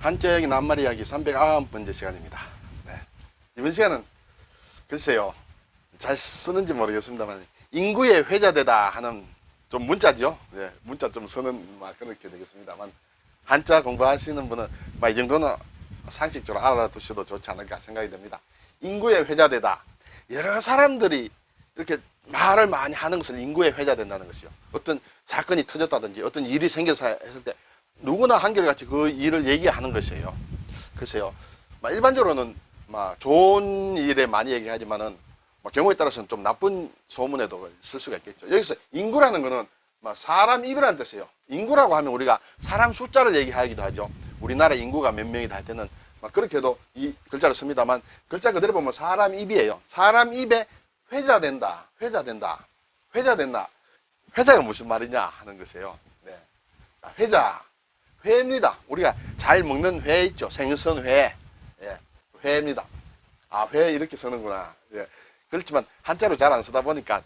한자역이 낱말 이야기 309번째 시간입니다. 네. 이번 시간은 글쎄요, 잘 쓰는지 모르겠습니다만 인구의 회자되다 하는 좀 문자죠. 네, 문자 좀 쓰는 그렇게 되겠습니다만 한자 공부하시는 분은 이 정도는 상식적으로 알아두셔도 좋지 않을까 생각이 됩니다. 인구의 회자되다. 여러 사람들이 이렇게 말을 많이 하는 것을 인구에 회자된다는 것이요. 어떤 사건이 터졌다든지 어떤 일이 생겨서 했을 때 누구나 한결같이 그 일을 얘기하는 것이에요. 글쎄요, 일반적으로는 좋은 일에 많이 얘기하지만은 경우에 따라서는 좀 나쁜 소문에도 쓸 수가 있겠죠. 여기서 인구라는 거는 사람 입이라는 뜻이에요. 인구라고 하면 우리가 사람 숫자를 얘기하기도 하죠. 우리나라 인구가 몇 명이다 할 때는 그렇게도 이 글자를 씁니다만 글자 그대로 보면 사람 입이에요. 사람 입에 회자된다, 회자된다, 회자된다. 회자가 무슨 말이냐 하는 것이에요. 네. 회자, 회입니다. 우리가 잘 먹는 회 있죠. 생선회. 예, 회입니다. 아, 회 이렇게 쓰는구나. 예. 그렇지만 한자로 잘 안 쓰다 보니까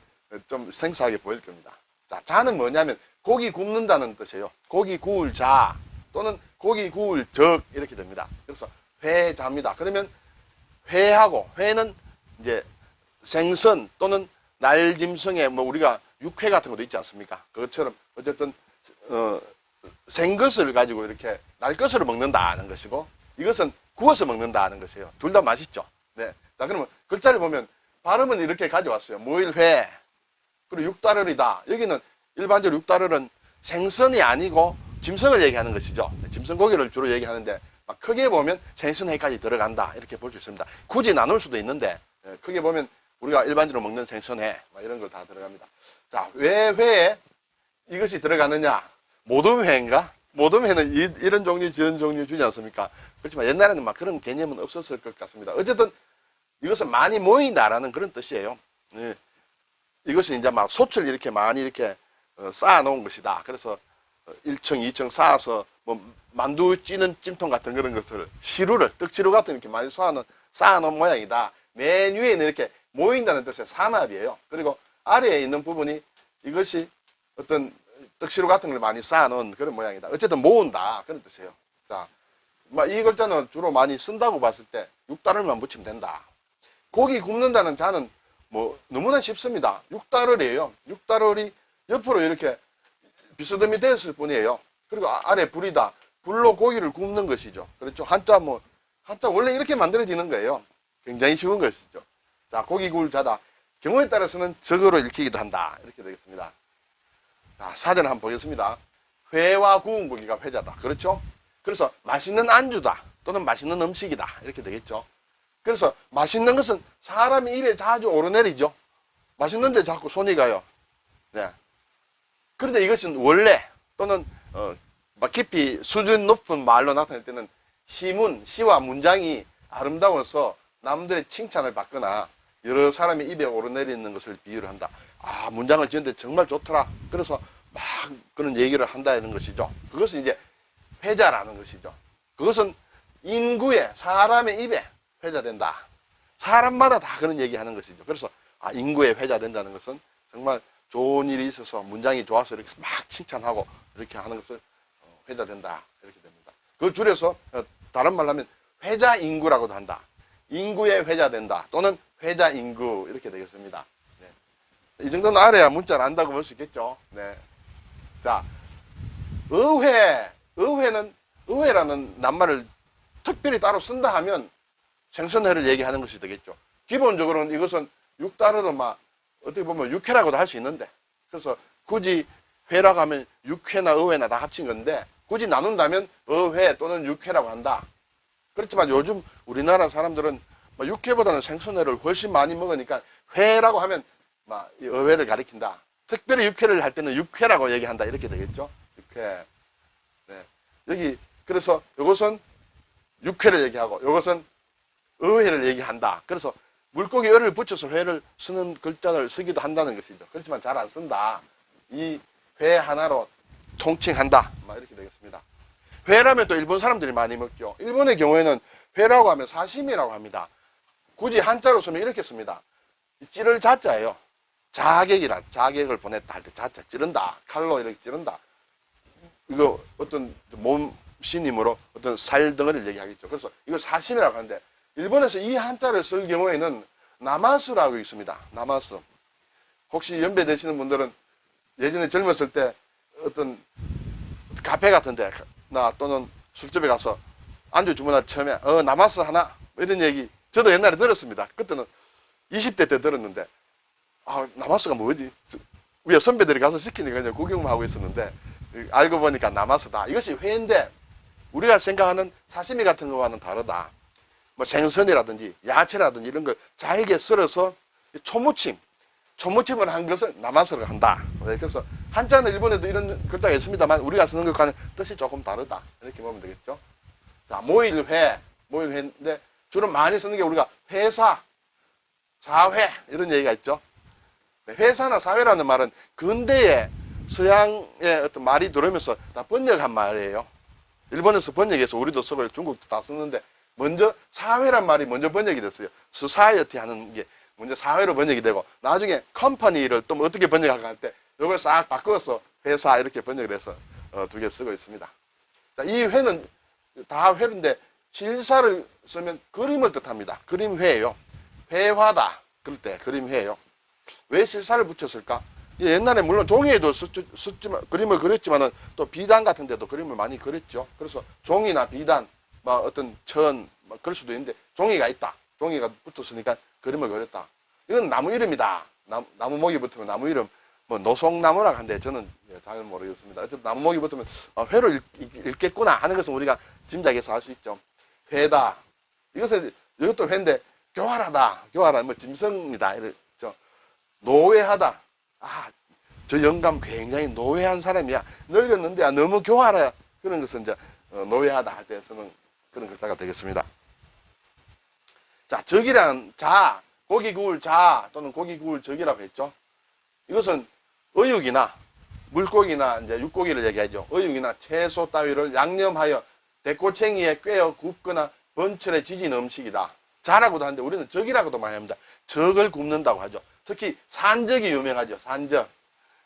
좀 생소하게 보일 겁니다. 자, 자는 뭐냐면 고기 굽는다는 뜻이에요. 고기 구울 자 또는 고기 구울 적 이렇게 됩니다. 그래서 회자입니다. 그러면 회하고 회는 이제 생선 또는 날짐승에 우리가 육회 같은 것도 있지 않습니까? 그것처럼 어쨌든 생것을 가지고 이렇게 날 것으로 먹는다는 것이고 이것은 구워서 먹는다는 것이에요. 둘 다 맛있죠. 네. 자, 그러면 글자를 보면 발음은 이렇게 가져왔어요. 무일회 그리고 육다르리다. 여기는 일반적으로 육다르는 생선이 아니고 짐승을 얘기하는 것이죠. 짐승 고기를 주로 얘기하는데 크게 보면 생선회까지 들어간다 이렇게 볼 수 있습니다. 굳이 나눌 수도 있는데 크게 보면 우리가 일반적으로 먹는 생선회 이런 거 다 들어갑니다. 자, 왜 회에 이것이 들어가느냐? 모든 회인가? 모든 회는 이런 종류 저런 종류 주지 않습니까? 그렇지만 옛날에는 그런 개념은 없었을 것 같습니다. 어쨌든 이것은 많이 모인다라는 그런 뜻이에요. 예. 이것은 이제 솥을 이렇게 많이 이렇게 쌓아 놓은 것이다. 그래서 1층, 2층 쌓아서 만두 찌는 찜통 같은 그런 것을 시루를 떡시루 같은 이렇게 많이 쌓아 놓은 모양이다. 맨 위에는 이렇게 모인다는 뜻의 삼합이에요. 그리고 아래에 있는 부분이 이것이 어떤 떡시루 같은 걸 많이 쌓아 놓은 그런 모양이다. 어쨌든 모은다 그런 뜻이에요. 자, 이 글자는 주로 많이 쓴다고 봤을 때 육다를만 붙이면 된다. 고기 굽는다는 자는 너무나 쉽습니다. 육다를이에요. 육다를이 옆으로 이렇게 비스듬히 됐을 뿐이에요. 그리고 아래 불이다. 불로 고기를 굽는 것이죠. 그렇죠. 한자 원래 이렇게 만들어지는 거예요. 굉장히 쉬운 것이죠. 자, 고기 구울 자다. 경우에 따라서는 적어로 읽히기도 한다. 이렇게 되겠습니다. 자, 사전을 한번 보겠습니다. 회와 구운 고기가 회자다. 그렇죠? 그래서 맛있는 안주다. 또는 맛있는 음식이다. 이렇게 되겠죠. 그래서 맛있는 것은 사람이 입에 자주 오르내리죠. 맛있는데 자꾸 손이 가요. 네. 그런데 이것은 원래 또는 깊이 수준 높은 말로 나타낼 때는 시와 문장이 아름다워서 남들의 칭찬을 받거나 여러 사람의 입에 오르내리는 것을 비유를 한다. 아, 문장을 지었는데 정말 좋더라. 그래서 그런 얘기를 한다 이런 것이죠. 그것은 이제 회자라는 것이죠. 그것은 인구의 사람의 입에 회자된다. 사람마다 다 그런 얘기하는 것이죠. 그래서 인구에 회자된다는 것은 정말 좋은 일이 있어서 문장이 좋아서 이렇게 칭찬하고 이렇게 하는 것을 회자된다 이렇게 됩니다. 그걸 줄여서 다른 말로 하면 회자인구라고도 한다. 인구에 회자된다 또는 회자인구 이렇게 되겠습니다. 네. 이 정도는 알아야 문자를 안다고 볼 수 있겠죠. 네. 자, 의회라는 낱말을 특별히 따로 쓴다 하면 생선회를 얘기하는 것이 되겠죠. 기본적으로는 이것은 육다르는 어떻게 보면 육회라고도 할 수 있는데 그래서 굳이 회라고 하면 육회나 의회나 다 합친 건데 굳이 나눈다면 의회 또는 육회라고 한다. 그렇지만 요즘 우리나라 사람들은 육회보다는 생선회를 훨씬 많이 먹으니까 회라고 하면 의회를 가리킨다. 특별히 육회를 할 때는 육회라고 얘기한다. 이렇게 되겠죠. 육회. 네. 여기 그래서 이것은 육회를 얘기하고 이것은 의회를 얘기한다. 그래서 물고기 어를 붙여서 회를 쓰는 글자를 쓰기도 한다는 것이죠. 그렇지만 잘 안 쓴다. 이 회 하나로 통칭한다. 이렇게 되겠습니다. 회라면 또 일본 사람들이 많이 먹죠. 일본의 경우에는 회라고 하면 사시미라고 합니다. 굳이 한자로 쓰면 이렇게 씁니다. 찌를 자자예요. 자객을 보냈다 할 때 자자 찌른다. 칼로 이렇게 찌른다. 이거 어떤 신임으로 어떤 살 덩어리를 얘기하겠죠. 그래서 이걸 사심이라고 하는데, 일본에서 이 한자를 쓸 경우에는 나마스라고 있습니다. 나마스. 혹시 연배되시는 분들은 예전에 젊었을 때 어떤 카페 같은데 나 또는 술집에 가서 안주 주문할 처음에 나마스 하나 이런 얘기 저도 옛날에 들었습니다. 그때는 20대 때 들었는데 나마스가 뭐지? 위에 선배들이 가서 시키니까 그냥 구경만 하고 있었는데 알고 보니까 나마스다. 이것이 회인데 우리가 생각하는 사시미 같은 거와는 다르다. 뭐 생선이라든지 야채라든지 이런 걸 잘게 썰어서 초무침을 한 것을 나마스를 한다. 그래서 한자는 일본에도 이런 글자가 있습니다만 우리가 쓰는 것과는 뜻이 조금 다르다. 이렇게 보면 되겠죠. 자, 모일회인데 주로 많이 쓰는 게 우리가 회사, 사회 이런 얘기가 있죠. 회사나 사회라는 말은 근대의 서양의 어떤 말이 들어오면서 다 번역한 말이에요. 일본에서 번역해서 우리도 쓰고 중국도 다 쓰는데 먼저 사회란 말이 먼저 번역이 됐어요. 소사이어티 하는 게 먼저 사회로 번역이 되고 나중에 컴퍼니를 또 어떻게 번역할까 할 때 이걸 싹 바꿔서 회사 이렇게 번역을 해서 두 개 쓰고 있습니다. 자, 이 회는 다 회인데 실사를 쓰면 그림을 뜻합니다. 그림회예요. 회화다. 그럴 때 그림회예요. 왜 실사를 붙였을까? 옛날에 물론 종이에도 썼지만 그림을 그렸지만은 또 비단 같은 데도 그림을 많이 그렸죠. 그래서 종이나 비단, 뭐 어떤 천, 뭐 그럴 수도 있는데 종이가 있다. 종이가 붙었으니까 그림을 그렸다. 이건 나무 이름이다. 나무 목이 붙으면 나무 이름, 뭐 노송나무라고 하는데 저는 잘 모르겠습니다. 어쨌든 나무 목이 붙으면 회로 읽겠구나 하는 것은 우리가 짐작해서 알 수 있죠. 회다. 이것도 회인데 교활하다. 교활한 뭐 짐승이다. 이렇죠. 노회하다. 저 영감 굉장히 노회한 사람이야. 늙었는데 너무 교활해. 그런 것은 이제 노회하다 할 때 쓰는 그런 글자가 되겠습니다. 자, 적이란 자, 고기 구울 자 또는 고기 구울 적이라고 했죠. 이것은 어육이나 물고기나 이제 육고기를 얘기하죠. 어육이나 채소 따위를 양념하여 대꼬챙이에 꿰어 굽거나 번철에 지진 음식이다. 자라고도 하는데 우리는 적이라고도 많이 합니다. 적을 굽는다고 하죠. 특히 산적이 유명하죠. 산적.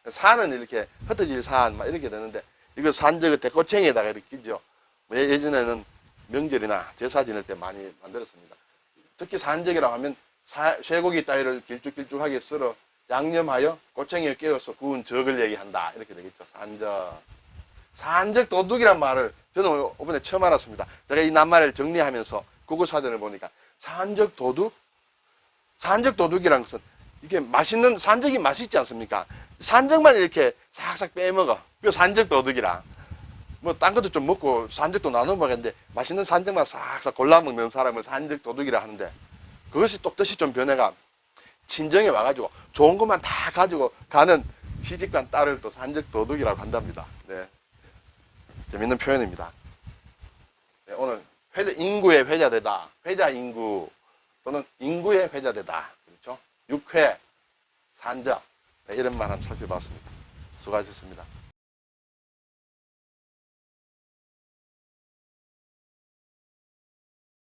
산은 이렇게 흩어질 산 막 이렇게 되는데 이거 산적을 대꼬챙이에다가 이렇게 끼죠. 예전에는 명절이나 제사 지낼 때 많이 만들었습니다. 특히 산적이라고 하면 쇠고기 따위를 길쭉길쭉하게 썰어 양념하여 꼬챙이에 깨워서 구운 적을 얘기한다. 이렇게 되겠죠. 산적. 산적 도둑이란 말을 저는 이번에 처음 알았습니다. 제가 이 낱말을 정리하면서 국어사전을 보니까 산적 도둑? 산적 도둑이란 것은 이게 맛있는 산적이 맛있지 않습니까? 산적만 이렇게 싹싹 빼먹어. 그 산적 도둑이라. 뭐 딴 것도 좀 먹고 산적도 나눠 먹었는데 맛있는 산적만 싹싹 골라 먹는 사람을 산적 도둑이라 하는데 그것이 또 뜻이 좀 변해가 친정에 와가지고 좋은 것만 다 가지고 가는 시집간 딸을 또 산적 도둑이라고 한답니다. 네. 재밌는 표현입니다. 네, 오늘 인구의 회자되다. 회자 인구 또는 인구의 회자되다. 그렇죠? 육회, 산적 네, 이런 말 한번 살펴봤습니다. 수고하셨습니다.